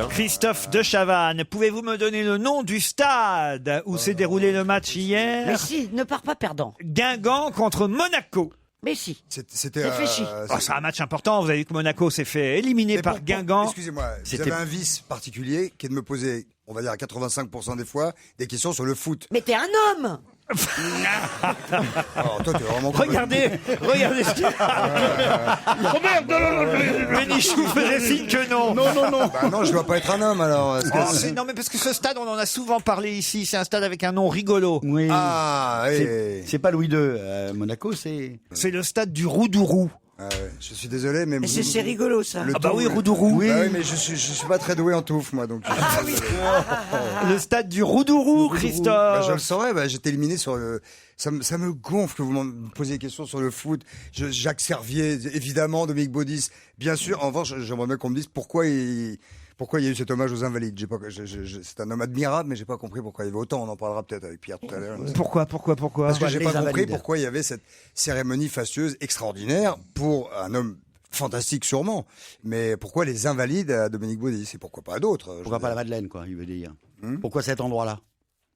Christophe de Chavannes, pouvez-vous me donner le nom du stade où s'est déroulé le match hier? Mais si, ne pars pas perdant. Guingamp contre Monaco. Mais si. C'était Réfléchis. C'est un match important, vous avez vu que Monaco s'est fait éliminer par Guingamp. Excusez-moi, vous avez un vice particulier qui est de me poser, on va dire à 85% des fois, des questions sur le foot. Mais t'es un homme. Alors toi, t'es vraiment... Regardez ce qu'il y a. Oh merde, non. Bénichou faisait signe que non. Bah non, je dois pas être un homme alors. Non, mais parce que ce stade, on en a souvent parlé ici. C'est un stade avec un nom rigolo. Oui. Ah, C'est pas Louis II. Monaco, c'est. C'est le stade du Roudourou. ouais. Je suis désolé, mais... C'est rigolo ça. Le Ah bah tour- oui, Roudourou. Oui, mais je suis pas très doué en touffe, moi, donc... Le stade du Roudourou, Christophe. Bah, je le saurais, j'étais éliminé sur le... Ça me gonfle que vous me posiez des questions sur le foot. Jacques Servier, évidemment, Dominique Baudis, bien sûr. En revanche, j'aimerais bien qu'on me dise pourquoi il y a eu cet hommage aux Invalides. C'est un homme admirable, mais j'ai pas compris pourquoi il y avait autant. On en parlera peut-être avec Pierre tout à l'heure. Pourquoi Parce que j'ai Les pas compris Invalides. pourquoi il y avait cette cérémonie fastueuse extraordinaire pour un homme fantastique sûrement. Mais pourquoi les Invalides à Dominique Baudis et pourquoi pas à d'autres? Pourquoi pas la Madeleine, quoi, il veut dire. Pourquoi cet endroit-là?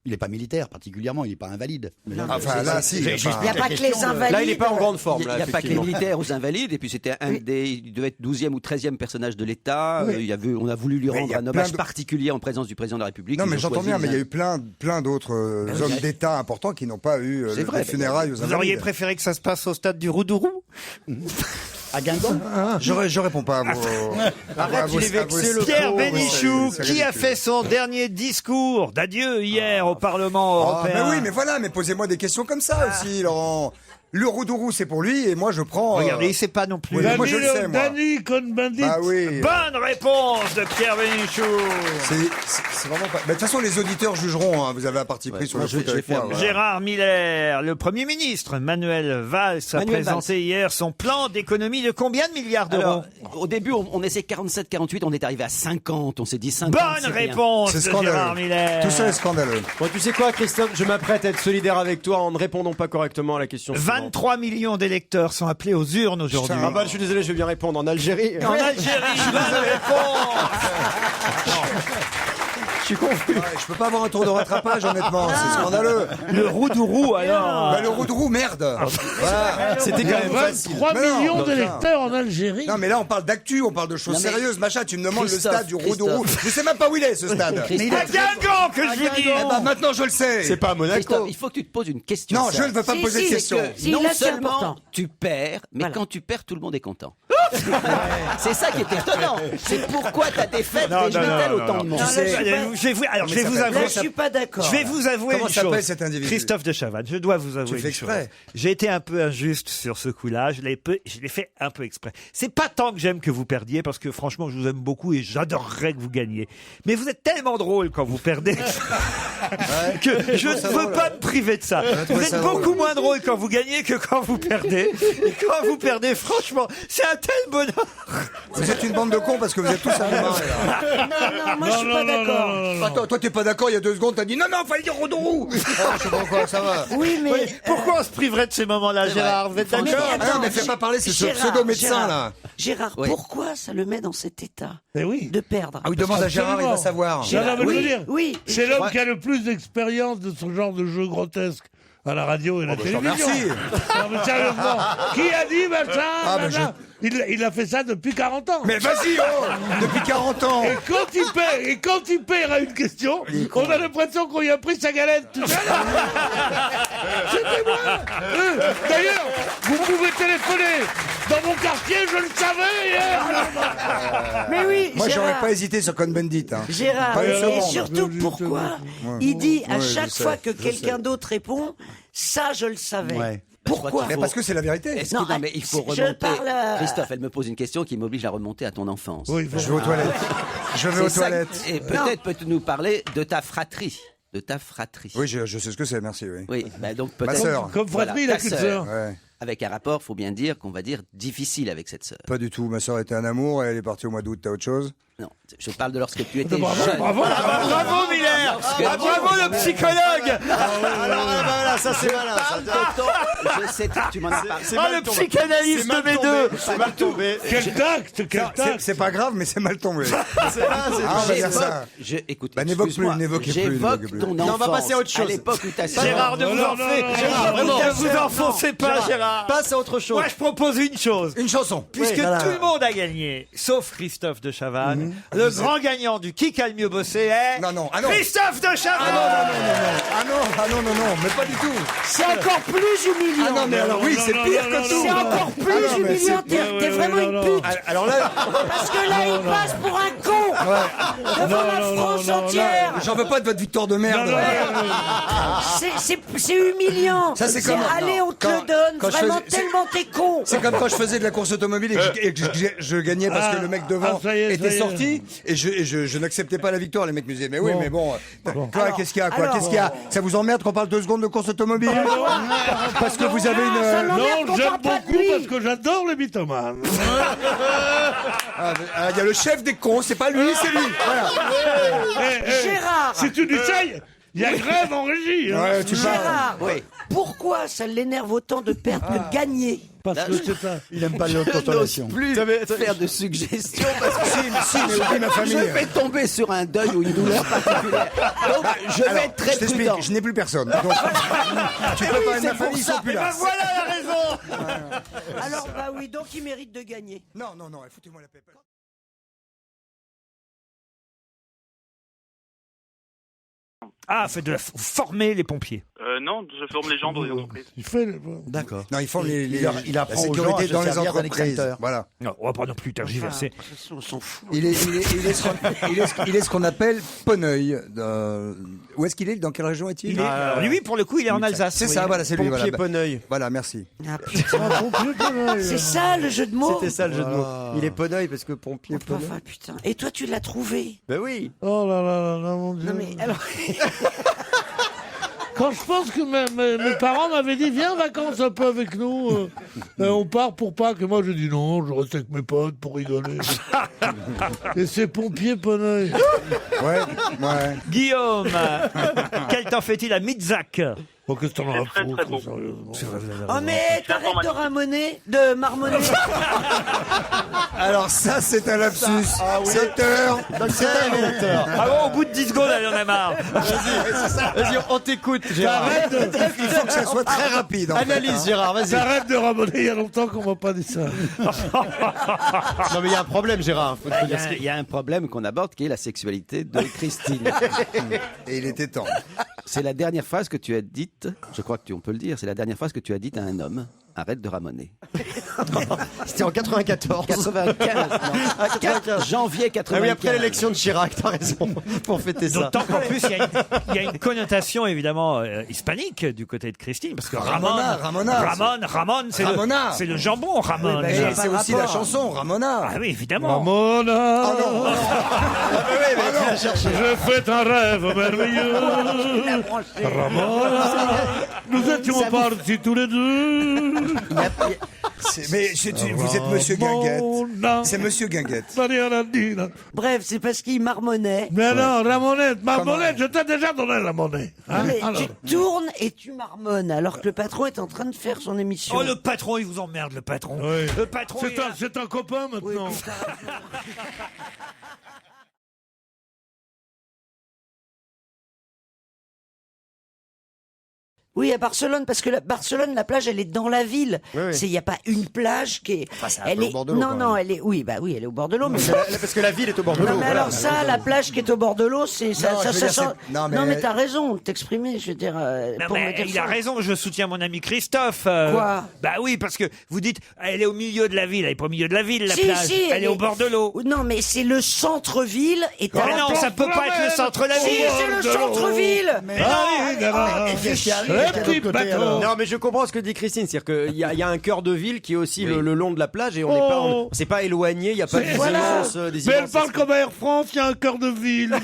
Il n'est pas militaire particulièrement, il n'est pas invalide. Enfin là, si. Il n'y a pas que les invalides. Là, il n'est pas en grande forme. Il n'y a pas que les militaires aux invalides, et puis c'était il devait être 12e ou 13e personnage de l'État. On a voulu lui Mais il y rendre a un plein hommage de- particulier en présence du président de la République. Non, Ils mais ont j'entends choisi bien, mais il y a les- eu plein d'autres hommes d'État importants qui n'ont pas eu C'est vrai, les funérailles aux Vous Invalides. auriez préféré que ça se passe au stade du Roudourou? À Guingamp. Je réponds pas à vos... Arrête, il est vexé, le Pierre pauvre. Bénichou, c'est qui a ridicule. fait son dernier discours d'adieu hier au Parlement Ah, européen. mais oui, mais voilà, mais posez-moi des questions comme ça aussi, Laurent. Le Roudourou, c'est pour lui, et moi, je prends... Regardez, il sait pas non plus. Oui, mais moi, je le sais, moi. Danny Cohn-Bendit. Bah oui. Bonne réponse de Pierre Bénichou. C'est vraiment pas... Mais de toute façon, les auditeurs jugeront, hein. Vous avez un parti pris sur le moi, je foot vais avec moi. faire- voilà. Gérard Miller, le Premier ministre Manuel Valls a Manuel présenté hier son plan d'économie de combien de milliards d'euros? Alors, au début, on essaie 47, 48, on est arrivé à 50. On s'est dit 50. Bonne c'est bien. réponse C'est de Gérard scandaleux. Miller. Tout ça est scandaleux. Bon, tu sais quoi, Christophe, je m'apprête à être solidaire avec toi en ne répondant pas correctement à la question suivante. 23 millions d'électeurs sont appelés aux urnes aujourd'hui. Ah bah, je suis désolé, je vais bien répondre. En Algérie. En Algérie, bonne réponse. Je suis confus. Ouais, je peux pas avoir un tour de rattrapage, honnêtement. C'est scandaleux. Le Roudourou, alors. Bah, le Roudourou, merde. Voilà. C'était quand même facile. 23 Mais non, millions donc, d'électeurs en Algérie. Non, mais là, on parle d'actu, on parle de choses Non, mais- sérieuses, machin. Tu me demandes le Christophe, stade du Roudourou. Je sais même pas où il est, ce stade. Christophe, À Guingamp, que je vous dis. Eh ben, maintenant, je le sais. C'est pas à Monaco. Christophe, il faut que tu te poses une question. Non, je simple. ne veux pas me Si, poser de si, questions. Si, non là, c'est seulement important. tu perds, mais Voilà. quand tu perds, tout le monde est content. C'est ça qui est étonnant. C'est pourquoi ta défaite Non, réjouit-elle non, autant non, de monde. non. Je vais vous, alors, je vais vous Là, avouer. je suis pas d'accord. Je vais vous avouer Comment une s'appelle chose. cet individu Christophe de Chavannes, je dois vous avouer Tu fais une chose. exprès. J'ai été un peu injuste sur ce coup-là. Je l'ai fait un peu exprès. C'est pas tant que j'aime que vous perdiez, parce que franchement, je vous aime beaucoup et j'adorerais que vous gagniez. Mais vous êtes tellement drôle quand vous perdez que je ne veux pas me priver de ça. Vous trouvé êtes ça beaucoup drôle. moins drôle quand vous gagnez que quand vous perdez. Et quand vous perdez, franchement, c'est un tel bonheur. Vous êtes une bande de cons parce que vous êtes tous à vous marrer, là. Non, moi je suis pas d'accord. Attends, toi, t'es pas d'accord, il y a 2 secondes, t'as dit non, fallait dire Roudourou. Ah, je sais pas quoi, ça va. Oui, mais. Pourquoi on se priverait de ces moments-là, Gérard? Vous êtes Mais d'accord? Ah non, mais fais pas parler, c'est ce Gérard, pseudo-médecin, Gérard, là. Gérard, Oui. pourquoi ça le met dans cet état Eh oui. de perdre? Ah oui, demande à Gérard, il va Absolument. savoir. Non, non, mais je veux Oui, dire, oui. c'est l'homme qui a le plus d'expérience de ce genre de jeu grotesque à la radio et la bah, je te télévision. remercie. Non, mais sérieusement, qui a dit machin, Ah, mais machin il a fait ça depuis 40 ans. Mais vas-y, oh, depuis 40 ans. Et quand il perd à une question, on a l'impression qu'on lui a pris sa galette. Tu sais, là. C'était moi. D'ailleurs, vous pouvez téléphoner. Dans mon quartier, je le savais hier. Mais oui, Moi, j'aurais Gérard. pas hésité sur Cohn-Bendit. Hein. Gérard, Pas une et seconde. surtout pourquoi il dit à Ouais, je chaque sais, fois que je quelqu'un sais. d'autre répond, ça je le savais. Ouais. Pourquoi Mais parce que c'est la vérité. Est-ce Non, que, non, mais il faut je remonter. parle à- Christophe, elle me pose une question qui m'oblige à remonter à ton enfance. Oui, Je vais aux toilettes. Je vais aux C'est ça- toilettes. Et peut-être peux-tu nous parler de ta fratrie. De ta fratrie. Oui, je sais ce que c'est, merci, oui. Oui, bah donc Ma peut-être. sœur. Comme fratrie, il Voilà, a ta qu'une sœur. sœur. Ouais. Avec un rapport, faut bien dire, qu'on va dire difficile avec cette sœur. Pas du tout. Ma soeur était un amour et elle est partie au mois d'août. T'as autre chose? Non, je parle de lorsque tu étais Bravo, jeune. bravo. Bravo Miller. Bravo le psychologue. Alors voilà, ça c'est malin. ça. Je sais, tu m'en as parlé. C'est Ah, mal le tombé. psychanalyste C'est mal de mes tombé. deux. C'est mal tombé. Quel tact, quel tact. C'est pas grave, mais c'est mal tombé. C'est pas- c'est- Ah, on va dire J'évoque- ça. Écoute, Bah, n'évoque excuse-moi, plus, n'évoquez plus, j'évoque n'évoquez plus. ton Non, enfance. on va passer à autre chose. À l'époque où t'as Gérard, ne vous en faites. Ne vous enfoncez pas, Gérard. Passe à autre chose. Moi, je propose une chose. Une chanson. Puisque tout le monde a gagné, sauf Christophe de Chavannes, le grand gagnant du Qui a le mieux bossé est Non, non, ah non. Christophe de Chavannes. Ah non, mais pas du tout. C'est encore plus humiliant. Ah non, mais alors oui, c'est pire que tout. C'est encore plus Ah non, mais humiliant. T'es vraiment une pute. Alors là, Parce que là, il passe pour un con devant la France entière. j'en veux pas de votre victoire de merde. C'est humiliant. Ça, c'est comme- Allez, on te quand- le donne. quand je Vraiment, faisais- tellement t'es con. C'est comme quand je faisais de la course automobile et que je gagnais parce que le mec devant ça y est, était ça y est. sorti et je n'acceptais pas la victoire. Les mecs me disaient mais oui, Bon. mais bon, toi Alors, qu'est-ce qu'il y a quoi alors- Qu'est-ce qu'il y a Ça vous emmerde qu'on parle 2 secondes de course automobile Parce que vous avez Ah, ça une l'emmerde Non, qu'on j'aime parle pas de beaucoup lui. parce que j'adore les mythomanes. il y a le chef des cons, c'est pas lui, c'est lui. Voilà. Gérard. Si tu dis ça, il y a grève en régie. Hein. Ouais, tu parles. Gérard, Oui. pourquoi ça l'énerve autant de perdre que de gagner? Parce que c'est ça. Il aime pas Je l'autoconsolation. n'ose plus faire de suggestions parce que Si, mais oublie ma famille. je vais tomber sur un deuil ou une douleur particulière. Donc, je vais Alors, être très je t'explique, prudent. je n'ai plus personne. Donc, tu peux pas c'est ma pour famille, ils ça. sont plus Ben là. voilà la raison. Alors, bah oui, donc il mérite de gagner. Non, foutez-moi la paix. Ah, faites de la former les pompiers. Non, je forme les gens dans les entreprises. Il fait le... D'accord. Non, ils font Il apprend la aux gens à sécurité se dans les servir d'un entreprises. extincteur. Voilà. Non, on va pas non plus tergiverser. On s'en fout. Il est ce qu'on appelle Ponneuil. Où est-ce qu'il est Dans quelle région est-il Alors, lui, pour le coup, il est en Alsace. C'est ça, voilà, c'est lui. Pompier Voilà, Ponneuil. voilà, merci. Ah, putain. C'est ça le jeu de mots. C'était ça le jeu de mots. Il est Ponneuil parce que pompier Enfin, Ponneuil. putain. Et toi, tu l'as trouvé. Ben oui. Oh là là là, mon Dieu. Non mais alors. Quand je pense que mes parents m'avaient dit viens en vacances un peu avec nous, on part pour Pâques. Et moi j'ai dit non, je reste avec mes potes pour rigoler. Et c'est pompier Ponneuil. Ouais. Guillaume, quel temps fait-il à Mitzak? Oh, qu'est-ce que t'en as à Très, très foutre, bon. sérieusement. Oh mais t'arrêtes de marmonner. Alors ça, c'est un lapsus. 7 heures. C'est un révélateur. Ah bon, au bout de 10 secondes, elle en a marre. Vas-y, on t'écoute, Gérard. Il faut que ça soit très rapide. en fait, Analyse, hein. Gérard, vas-y. T'arrêtes de ramonner, il y a longtemps qu'on m'a pas dit ça. Non, mais il y a un problème, Gérard. Faut te dire ce Il y a un problème qu'on aborde qui est la sexualité de Christine. Et il était temps. C'est la dernière phrase que tu as dite, je crois que on peut le dire, c'est la dernière phrase que tu as dite à un homme. Arrête de ramoner. C'était en 94. 95, non. 4 janvier 95. Ah oui, après l'élection de Chirac, t'as raison, pour fêter ça. D'autant qu'en plus, il y a une connotation évidemment hispanique du côté de Christine, parce que Ramona. Ramon, Ramona. c'est le jambon, Ramon. Oui, Et bah, c'est aussi la chanson, Ramona. Ah oui, évidemment. Ramona, Il a cherché. je fais un rêve merveilleux. Ramona, nous étions partis tous les deux. Vous êtes Monsieur Guinguette. C'est Monsieur Guinguette. Bref, c'est parce qu'il marmonnait. Mais non, Ramonette, Marmonnette, je t'ai déjà donné la monnaie. Hein. Mais Alors. tu tournes et tu marmonnes alors que le patron est en train de faire son émission. Oh, le patron, il vous emmerde, le patron. Oui. Le patron, il a- C'est un copain maintenant. Oui, à Barcelone, parce que Barcelone, la plage, elle est dans la ville. Oui, oui. Il n'y a pas une plage qui est. c'est un elle peu est. au bord de l'eau, Non, quand non, même. elle est. Oui, bah oui, elle est au bord de l'eau. Mais Parce que la ville est au bord de non, l'eau. mais voilà. alors ça, la plage qui est au bord de l'eau, c'est ça. Non, ça, je veux ça dire, sent- c'est- non, Non, mais- mais t'as raison de t'exprimer. Je veux dire. Non, Pour mais me dire il ça. a raison, je soutiens mon ami Christophe. Quoi Bah oui, parce que vous dites, elle est au milieu de la ville, elle est pas au milieu de la ville, la Si, plage. si, elle est au bord de l'eau. Non, mais c'est le centre-ville et t'as Mais la non, plage. ça peut pas être le centre de la Si, ville. c'est le centre-ville. Mais non, Qu'est-ce qu'il y a petit bateau. Non, mais je comprends ce que dit Christine. C'est-à-dire qu'il y a un cœur de ville qui est aussi le long de la plage et on n'est pas, on s'est pas éloigné. Il n'y a pas des immenses. Mais elle parle comme Air France, il y a un cœur de ville.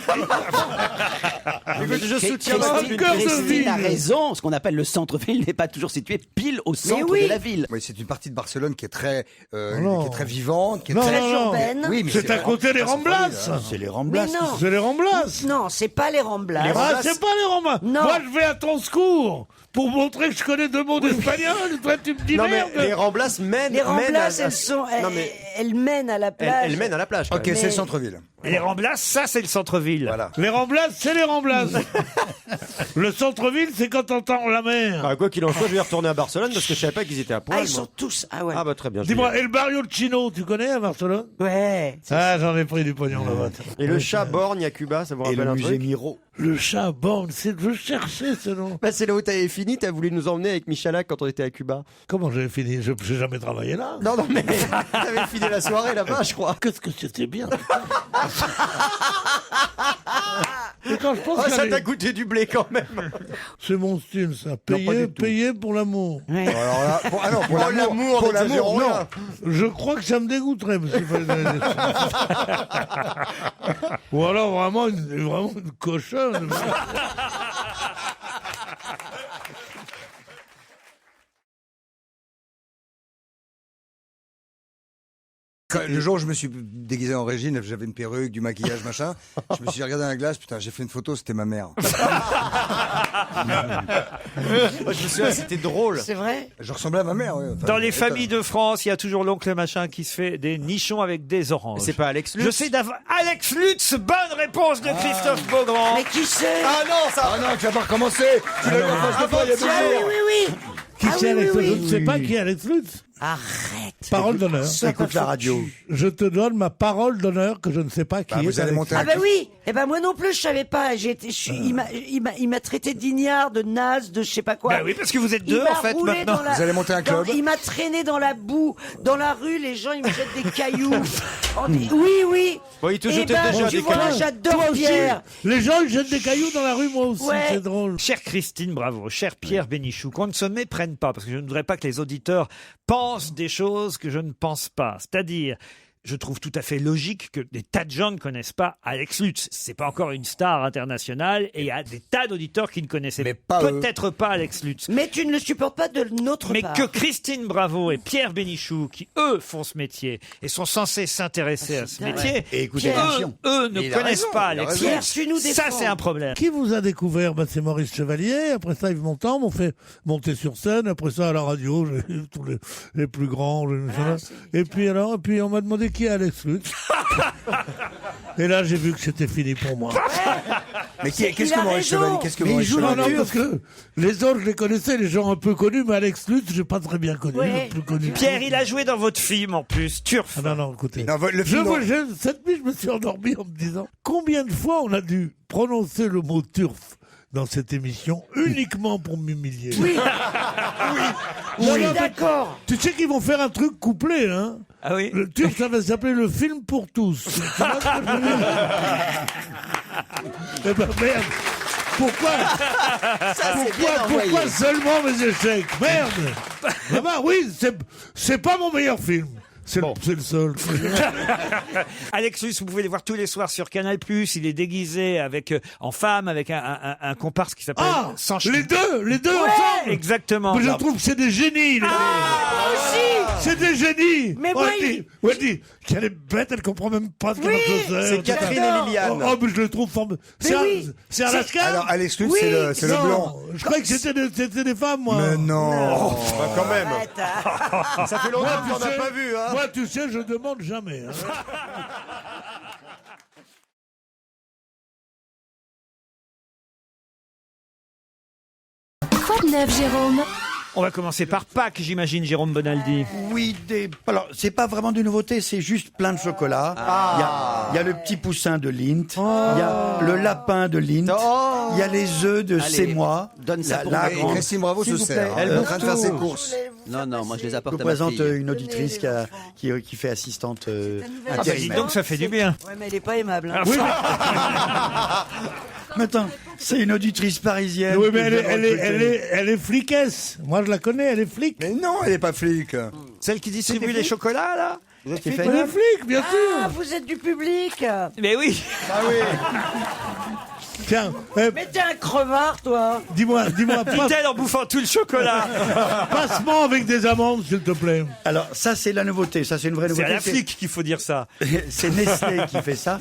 Je soutiens Christine, cœur de Christine ville. a raison. Ce qu'on appelle le centre-ville n'est pas toujours situé pile au centre oui. de la ville. Oui, c'est une partie de Barcelone qui est très, non. qui est très vivante, qui est Non, très Très urbaine. Oui, mais C'est à côté des Ramblas. C'est les Mais Ramblas. non. C'est les Ramblas. Non, c'est pas les Ramblas. Ah, c'est pas les Ramblas. Non. Moi, je vais à ton secours pour montrer que je connais 2 mots d'espagnol. Toi, tu me dis Non, mais merde. les Ramblas mènent. Les Ramblas, à- elles sont, Non, mais elles mènent à la plage. elles mènent à la plage. quand Ok, même. c'est le centre-ville. Les Ramblas, ça c'est le centre-ville. Voilà. Les Ramblas, c'est les Ramblas. Le centre-ville, c'est quand t'entends la mer. Ah, quoi qu'il en soit, je vais retourner à Barcelone parce que je savais pas qu'ils étaient à Ah, poil. ils sont tous. Ah ouais. Ah bah très bien. je Dis-moi, vais- et le Barrio Chino, tu connais à Barcelone? Ouais. Ah, j'en ai pris du pognon là-bas. Et le chat borgne à Cuba, ça vous Et rappelle le un musée truc Miro. Le chat borgne, c'est de chercher ce nom. Bah, c'est là où t'avais fini, t'as voulu nous emmener avec Michalak quand on était à Cuba. Comment j'avais fini? Je n'ai jamais travaillé là. Non, non, mais t'avais fini la soirée là-bas, je crois. Qu'est-ce que c'était bien. Et quand je pense Ah, ça qu'elle t'a est- coûté du blé quand même. c'est mon style, ça. pas Payer, du tout. payer pour l'amour. Ouais. Alors là, pour, ah non, pour Oh, l'amour, pour n'exagérons l'amour, rien. non. Je crois que ça me dégoûterait, monsieur. Ou alors vraiment une cochonne. Le jour où je me suis déguisé en Régine, j'avais une perruque, du maquillage, machin. Je me suis regardé dans la glace, putain, j'ai fait une photo, c'était ma mère. Moi, je me souviens, c'était drôle. C'est vrai. Je ressemblais à ma mère. Ouais. Enfin, Dans les étonne. familles de France, il y a toujours l'oncle machin qui se fait des nichons avec des oranges. C'est pas Alex Lutz. Je sais d'avant. Alex Lutz, bonne réponse de Christophe Beaugrand. Mais qui c'est? Ah non, ça. Ah non, tu vas pas recommencer. Tu l'as eu en face de toi il y a 2 Ah oui, jours. oui, oui. Qui Ah c'est oui, Alex oui, Lutz? oui. Je ne sais pas qui est Alex Lutz. Arrête. Parole d'honneur. Écoute la radio. Je te donne ma parole d'honneur que je ne sais pas qui Bah, est vous allez Alex monter Ah un ben oui. Eh ben moi non plus, je savais pas. Il m'a traité d'ignare, de naze, de je sais pas quoi. Bah oui, parce que vous êtes Il deux m'a en fait roulé maintenant. dans la- Vous allez monter un club. Il m'a traîné dans la boue, dans la rue. Les gens, ils me jettent des cailloux. Oui, oui. Bon, il te Eh jetait ben, déjà tu des vois, cailloux. j'adore Toi aussi. Pierre. Les gens, ils jettent des cailloux dans la rue, moi aussi. Ouais. C'est drôle. Chère Christine Bravo, cher Pierre Bénichou, qu'on ne se méprenne pas, parce que je ne voudrais pas que les auditeurs pensent des choses que je ne pense pas. C'est-à-dire, je trouve tout à fait logique que des tas de gens ne connaissent pas Alex Lutz. C'est pas encore une star internationale et il y a des tas d'auditeurs qui ne connaissaient Mais pas eux. peut-être pas Alex Lutz. Mais tu ne le supportes pas de notre Mais part. que Christine Bravo et Pierre Bénichou, qui eux font ce métier et sont censés s'intéresser à ce dingue. métier, Et écoutez Pierre, l'émission. eux ne il a connaissent raison, pas il a Alex raison. Pierre, Lutz. tu nous Ça, défends. c'est un problème. Qui vous a découvert? Ben, c'est Maurice Chevalier. Après ça, Yves Montand m'ont fait monter sur scène. Après ça, à la radio, j'ai eu tous les plus grands. Et puis on m'a demandé qui est Alex Lutz. Et là, j'ai vu que c'était fini pour moi. Mais qu'est-ce Il que a Maurice raison. Chevalier Qu'est-ce que Mais il Maurice joue Non, Chevalier non, parce que les autres, je les connaissais, les gens un peu connus, mais Alex Lutz, j'ai pas très bien connu. Ouais. Le plus connu. Pierre, il a joué dans votre film en plus, Turf. Ah non, écoutez. Non, le film, Cette nuit, je me suis endormi en me disant combien de fois on a dû prononcer le mot turf dans cette émission uniquement pour m'humilier. Oui. Non, Oui, non, d'accord. tu sais qu'ils vont faire un truc couplé, hein? Ah oui. Le turf, ça va s'appeler le film pour tous. Tu vois ce que je veux dire? Eh ben merde. Pourquoi pourquoi seulement mes échecs? Merde. Ah bah oui, c'est pas mon meilleur film. C'est le seul. Alex Lutz, vous pouvez les voir tous les soirs sur Canal+. Il est déguisé avec en femme, avec un comparse qui s'appelle Ah, Sancho. les deux ensemble. Exactement. Mais je trouve que c'est des génies. Les c'est des génies. Mais moi, elle dit qu'elle est bête, elle comprend même pas ce qu'elle faisait. C'est Catherine et J'adore. Liliane. Oh, mais je le trouve formidable. Mais oui. C'est Alaska. Alors, Alex Lutz, Oui, c'est le Non, blanc. je croyais que c'était des femmes, moi. Mais non. Bah, quand même. Arrête. Ça fait longtemps Moi, qu'on n'a pas vu, hein. Moi, tu sais, je demande jamais. hein. Quoi de neuf, Jérôme? On va commencer par Pâques, j'imagine, Jérôme Bonaldi. Oui, alors c'est pas vraiment de nouveauté, c'est juste plein de chocolat. Il y a le petit poussin de Lindt, il y a le lapin de Lindt, il y a les œufs de Allez, C'est moi. donne ça pour la moi. Et grande. Christine Bravo S'il se vous sert. plaît. Elle est en train de faire ses courses. Non, moi je les Je apporte vous à ma présente fille. une auditrice qui fait assistante Ah bah, dis intérimaire. donc, ça fait du bien. Ouais, mais elle est pas aimable. hein. Oui, Mais attends, C'est une auditrice parisienne. Oui, mais que je viens de recruter. elle est fliquesse. Moi, je la connais, elle est flic. Mais non, elle est pas flic. Celle qui distribue les chocolats, là? Vous êtes Elle flic, est madame flic, bien Ah, sûr. vous êtes du public. Mais oui. Ah oui. Tiens, Mais t'es un crevard, toi. dis-moi, Dit-elle en bouffant tout le chocolat. passe-moi avec des amandes, s'il te plaît. Alors, ça, c'est la nouveauté. Ça, c'est une vraie C'est nouveauté. à la flic qu'il faut dire ça. C'est Nestlé qui fait ça.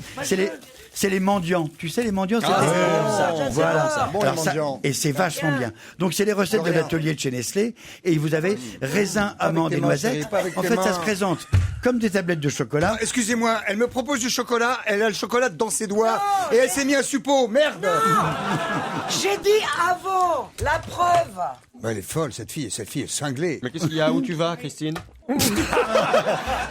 C'est les mendiants. Tu sais, les mendiants, c'est Ah, des- c'est bon, ça, je sais Voilà. pas. Bon, Alors, les ça- mendiants. et c'est vachement bien. Donc, c'est les recettes de Rien. l'atelier de chez Nestlé. Et vous avez raisin, amandes tes et mains, noisettes. chérie, pas avec En tes fait, ça mains. se présente comme des tablettes de chocolat. Ah, excusez-moi, elle me propose du chocolat, elle a le chocolat dans ses doigts et elle s'est mis un suppôt. Merde. J'ai dit avant. La preuve. Bah, elle est folle, cette fille est cinglée. Mais qu'est-ce qu'il y a? Où tu vas, Christine?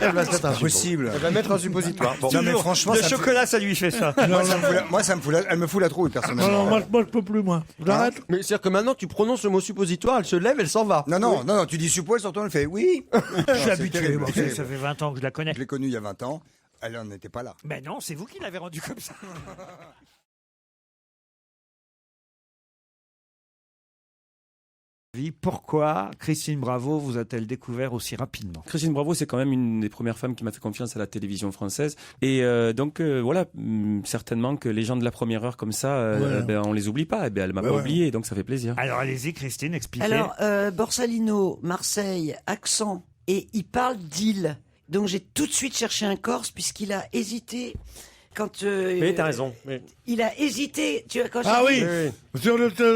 Elle va se mettre un suppôt. Possible. Elle va mettre un suppositoire. Bon. Non mais franchement, Le ça me chocolat, ça lui fait ça. moi, ça me fout elle me fout la trouille Non, personnellement. non, moi, je peux plus, moi. J'arrête. Mais c'est-à-dire que maintenant, tu prononces le mot suppositoire, elle se lève, elle s'en va. Non, tu dis suppôt, elle s'entend, elle fait oui. Je suis habitué. moi. Ça fait 20 ans que je la connais. Je l'ai connue il y a 20 ans, elle n'en était pas là. Mais non, c'est vous qui l'avez rendu comme ça. Pourquoi Christine Bravo vous a-t-elle découvert aussi rapidement? Christine Bravo, c'est quand même une des premières femmes qui m'a fait confiance à la télévision française. Et donc, voilà, certainement que les gens de la première heure comme ça, ben, on les oublie pas. Et ben, elle m'a pas oublié, donc ça fait plaisir. Alors allez-y Christine, expliquez. Alors, Borsalino, Marseille, accent, et il parle d'île. Donc j'ai tout de suite cherché un Corse puisqu'il a hésité quand. Mais t'as raison. Mais... Il a hésité. Tu vois, quand Ah j'ai oui. dit-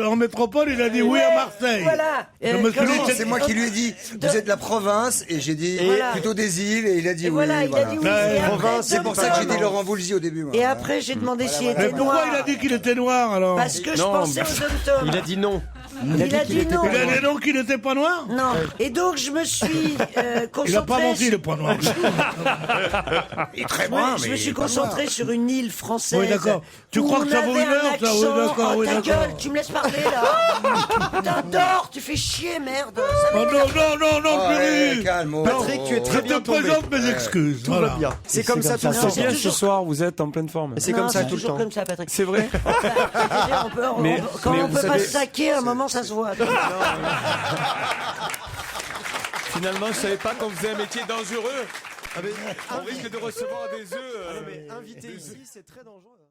En métropole, il a dit oui à Marseille. Voilà. Je me suis quand dit, Non, j'ai- c'est moi qui lui ai dit, vous êtes de la province, et j'ai dit Voilà. plutôt des îles, et il a dit Et oui. voilà, il a dit oui. Ouais, Et après, Province, c'est pour ça que j'ai dit Dom-Tom. Laurent Voulzy au début. moi. Et après, j'ai demandé s'il voilà. était Mais pourquoi noir. il a dit qu'il était noir alors? Parce que je Non, pensais aux Dom-Tom. Il a dit non. Il a dit non. Il a dit non qu'il n'était pas noir? Non. Et donc, je me suis concentrée. Il a pas menti, le point noir. Il est très Je bon, me- je me suis concentrée sur une île française. Oui, d'accord. Tu où crois on que ça vaut avait une heure, un ça? Oui, accent. d'accord, Oh, oui, ta d'accord. gueule, tu me laisses parler là. T'adores, tu fais chier, merde. Ça Oh m'énerve. non, Ouais, Puri. calme. oh. Patrick, tu es Je très te bien tombé. présente mes excuses. Tout Voilà. va bien. C'est comme ça tout le Non, temps. c'est Bien, toujours- ce soir, vous êtes en pleine forme. C'est Non, comme ça c'est tout le toujours temps. comme ça, Patrick. C'est vrai? On peut- Mais- quand mais on vous peut pas savez- se saquer, à un moment, ça se voit. Finalement, je savais pas qu'on faisait un métier dangereux. On risque de recevoir des œufs. Mais invité ici, c'est très dangereux.